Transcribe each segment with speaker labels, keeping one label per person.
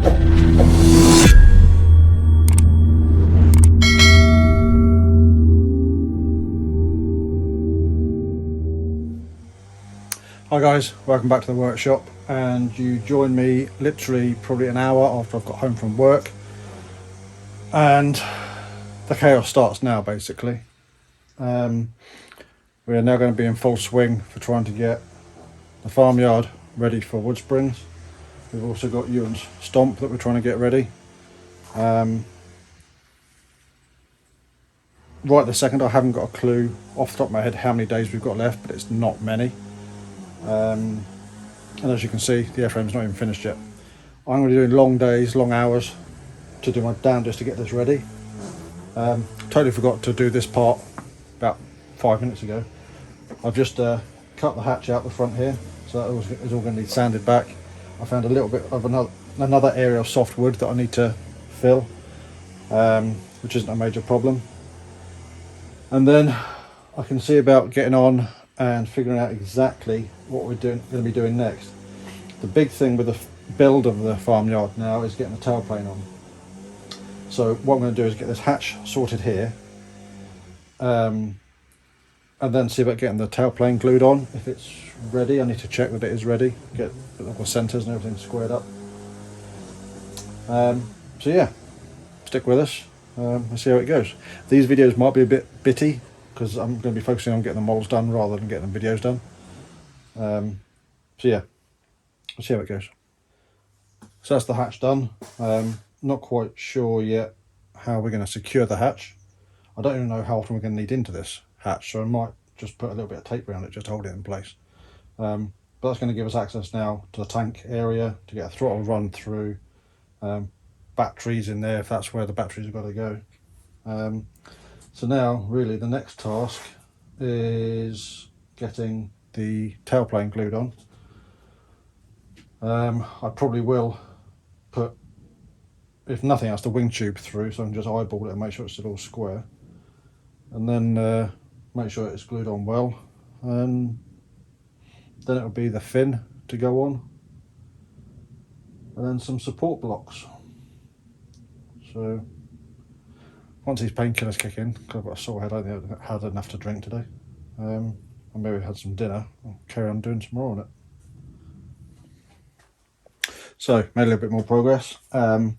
Speaker 1: Hi guys, welcome back to the workshop, and you join me literally probably an hour after I've got home from work, and the chaos starts now basically. We are now going to be in full swing for trying to get the farmyard ready for wood springs. We've also got Ewan's stomp that we're trying to get ready. Right this second I haven't got a clue off the top of my head how many days we've got left, but it's not many. And as you can see, the airframe's not even finished yet. I'm going to be doing long days, long hours to do my damnedest to get this ready. Totally forgot to do this part about 5 minutes ago. I've just cut the hatch out the front here, so that is all going to be sanded back. I found a little bit of another area of soft wood that I need to fill, which isn't a major problem. And then I can see about getting on and figuring out exactly what we're going to be doing next. The big thing with the build of the farmyard now is getting the tailplane on. So what I'm going to do is get this hatch sorted here, and then see about getting the tailplane glued on. If it's ready, I need to check that it is ready, get all the centres and everything squared up. So yeah, stick with us and see how it goes. These videos might be a bit bitty because I'm going to be focusing on getting the models done rather than getting the videos done. So yeah, we'll see how it goes. So that's the hatch done. Not quite sure yet how we're going to secure the hatch. I don't even know how often we're going to need into this hatch, so I might just put a little bit of tape around it just to hold it in place. But that's going to give us access now to the tank area to get a throttle run through, batteries in there if that's where the batteries have got to go. So now really the next task is getting the tailplane glued on. I probably will put, if nothing else, the wing tube through so I can just eyeball it and make sure it's all square, and then make sure it's glued on well, and then it'll be the fin to go on, and then some support blocks. So once these painkillers kick in, because I've got a sore head, I think I've had enough to drink today, and maybe had some dinner, I'll carry on doing some more on it. So made a little bit more progress. I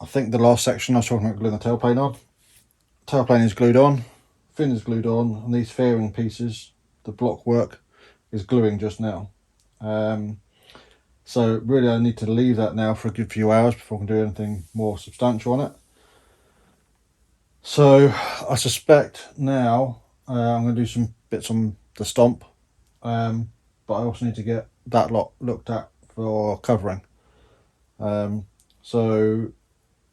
Speaker 1: think the last section I was talking about gluing the tailplane on. Tailplane is glued on, fin is glued on, and these fairing pieces, the block work, is gluing just now. So really I need to leave that now for a good few hours before I can do anything more substantial on it. So I suspect now I'm going to do some bits on the stomp, but I also need to get that lot looked at for covering. So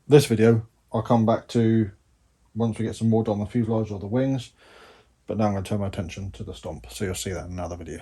Speaker 1: this video I'll come back to once we get some more done on the fuselage or the wings, but now I'm going to turn my attention to the stomp, so you'll see that in another video.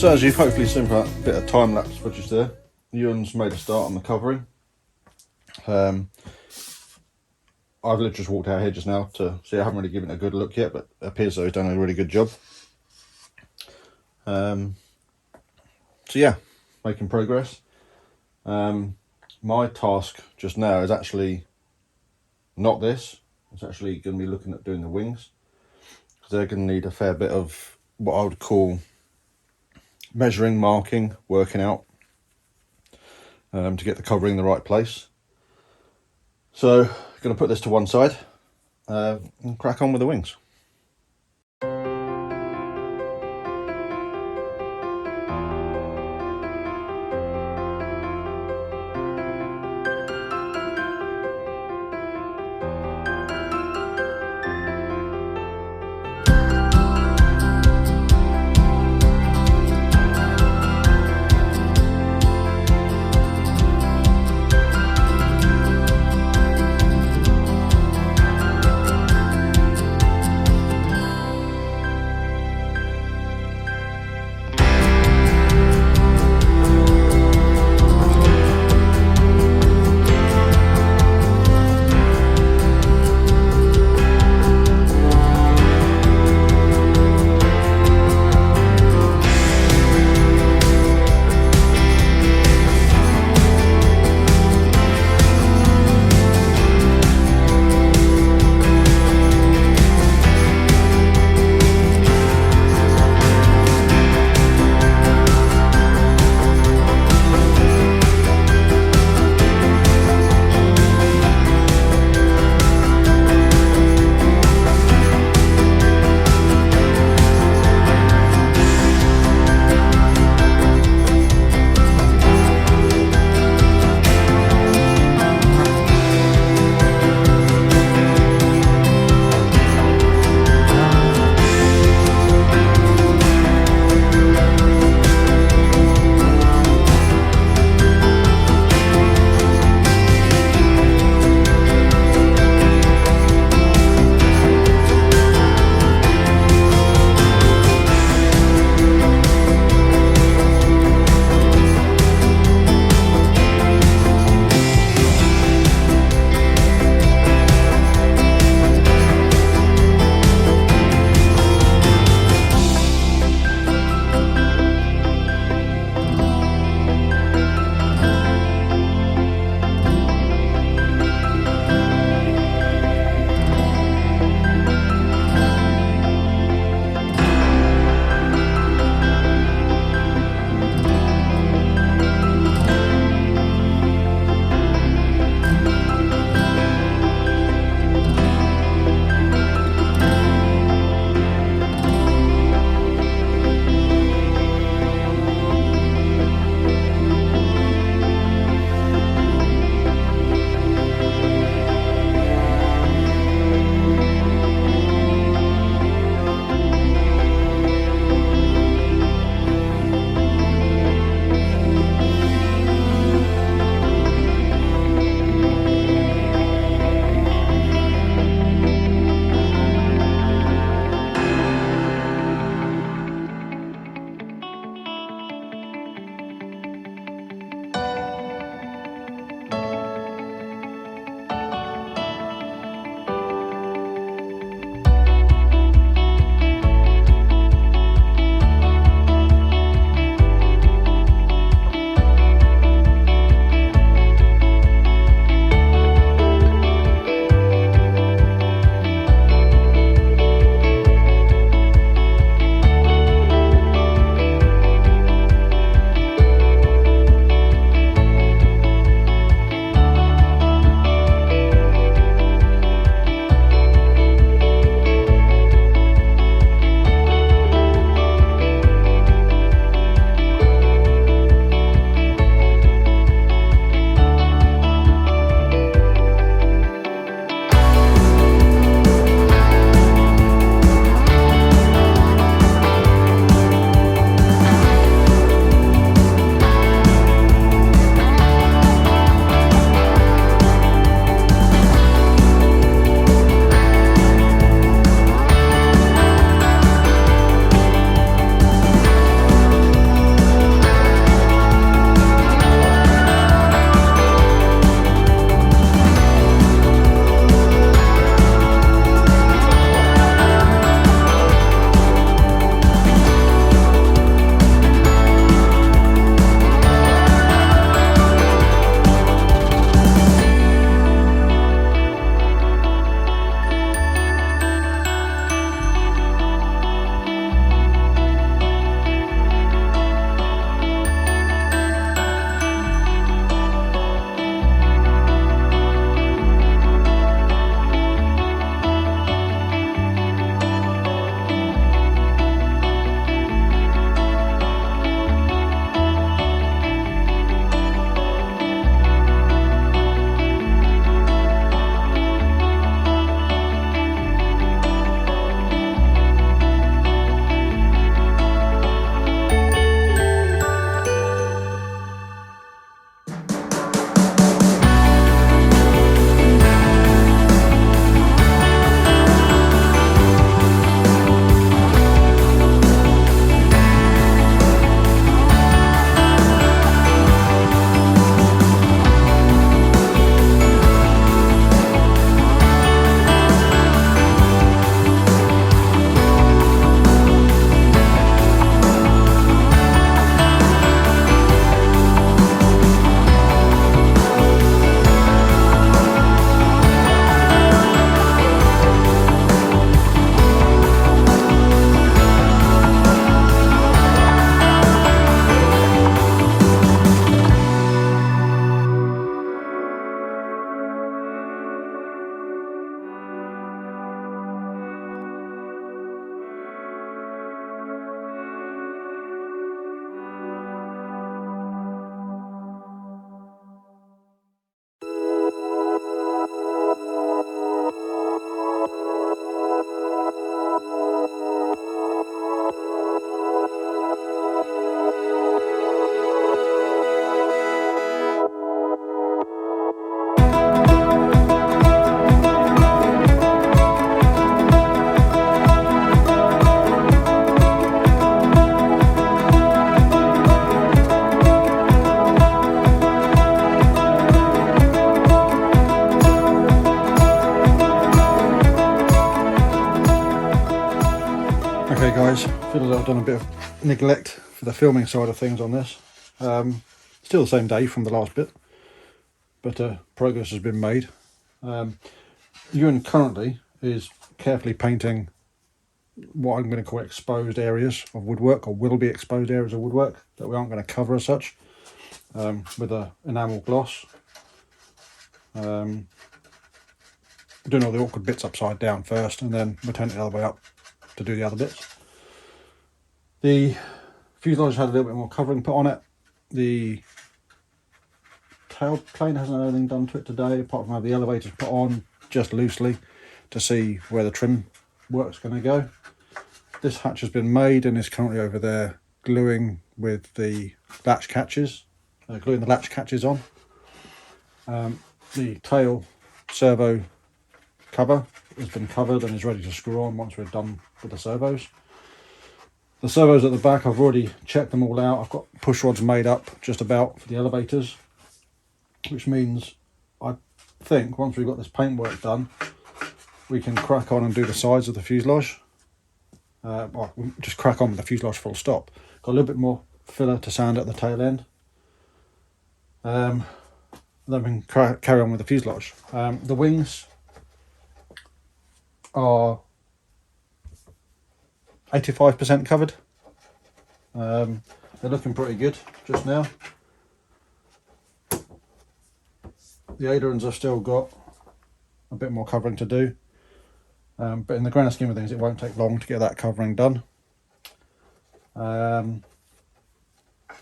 Speaker 1: So as you've hopefully seen from that bit of time-lapse footage there, Ewan's made a start on the covering. I've literally just walked out here just now to see. I haven't really given it a good look yet, but it appears though he's done a really good job. So yeah, making progress. My task just now is actually not this. It's actually going to be looking at doing the wings, because they're going to need a fair bit of what I would call measuring, marking, working out, to get the covering in the right place. So I'm going to put this to one side and crack on with the wings. Okay guys, feel as though I've done a bit of neglect for the filming side of things on this. Still the same day from the last bit, but progress has been made. Ewan currently is carefully painting what I'm going to call exposed areas of woodwork, or will be exposed areas of woodwork that we aren't going to cover as such, with a enamel gloss. Doing all the awkward bits upside down first, and then we'll turn it the other way up to do the other bits. The fuselage had a little bit more covering put on it. The tail plane hasn't had anything done to it today, apart from have the elevators put on just loosely to see where the trim work's going to go. This hatch has been made and is currently over there gluing with the latch catches, gluing the latch catches on. The tail servo cover has been covered and is ready to screw on once we're done with the servos. The servos at the back, I've already checked them all out. I've got push rods made up just about for the elevators, which means I think once we've got this paintwork done, we can crack on and do the sides of the fuselage. Well, we'll just crack on with the fuselage full stop. Got a little bit more filler to sand at the tail end. Then we can carry on with the fuselage. The wings are 85% covered. They're looking pretty good just now. The ailerons have still got a bit more covering to do, but in the grand scheme of things it won't take long to get that covering done. And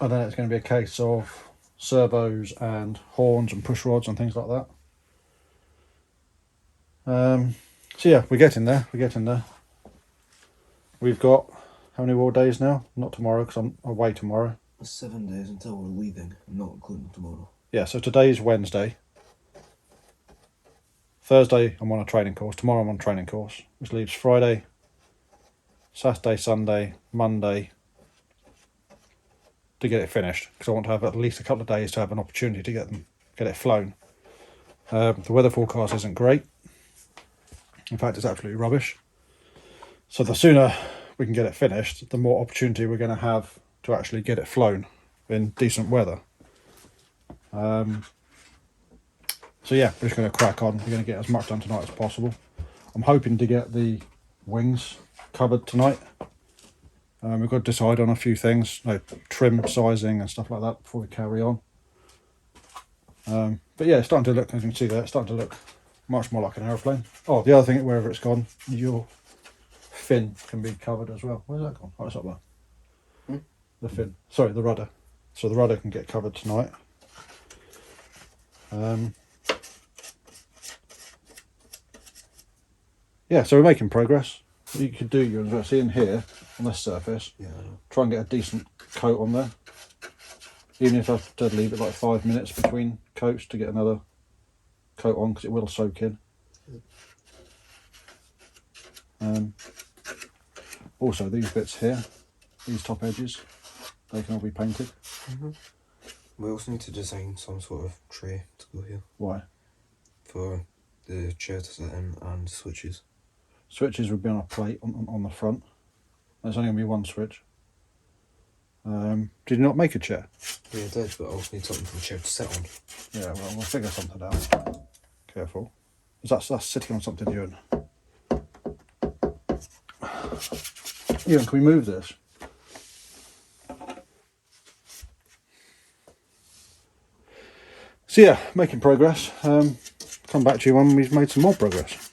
Speaker 1: then it's going to be a case of servos and horns and push rods and things like that. So yeah, we're getting there, We've got how many more days now? Not tomorrow, because I'm away tomorrow.
Speaker 2: 7 days until we're leaving, not including tomorrow.
Speaker 1: Yeah, so today's Wednesday. Thursday I'm on a training course, tomorrow I'm on a training course, which leaves Friday, Saturday, Sunday, Monday to get it finished, because I want to have at least a couple of days to have an opportunity to get it flown. The weather forecast isn't great. In fact, it's absolutely rubbish. So the sooner we can get it finished, the more opportunity we're going to have to actually get it flown in decent weather. So yeah, we're just going to crack on. We're going to get as much done tonight as possible. I'm hoping to get the wings covered tonight. We've got to decide on a few things, like trim sizing and stuff like that before we carry on. But yeah, it's starting to look, as you can see there, it's starting to look much more like an aeroplane. Oh, the other thing, wherever it's gone, your fin can be covered as well. Where's that gone? Oh, it's up there. The fin. Sorry, the rudder. So the rudder can get covered tonight. Yeah, so we're making progress. What you could do, you're seeing here on this surface, try and get a decent coat on there. Even if I have to leave it like 5 minutes between coats to get another coat on, because it will soak in. Also, these bits here, these top edges, they can all be painted.
Speaker 2: We also need to design some sort of tray to go here.
Speaker 1: Why?
Speaker 2: For the chair to sit in and switches.
Speaker 1: Switches would be on a plate on the front. There's only going to be one switch. Did you not make a chair?
Speaker 2: Yeah, I did, but I also need something for the chair to sit on.
Speaker 1: Yeah, well, we'll figure something out. Careful. That's sitting on something, Ewan. Ewan, can we move this? So yeah, making progress. Come back to you when we've made some more progress.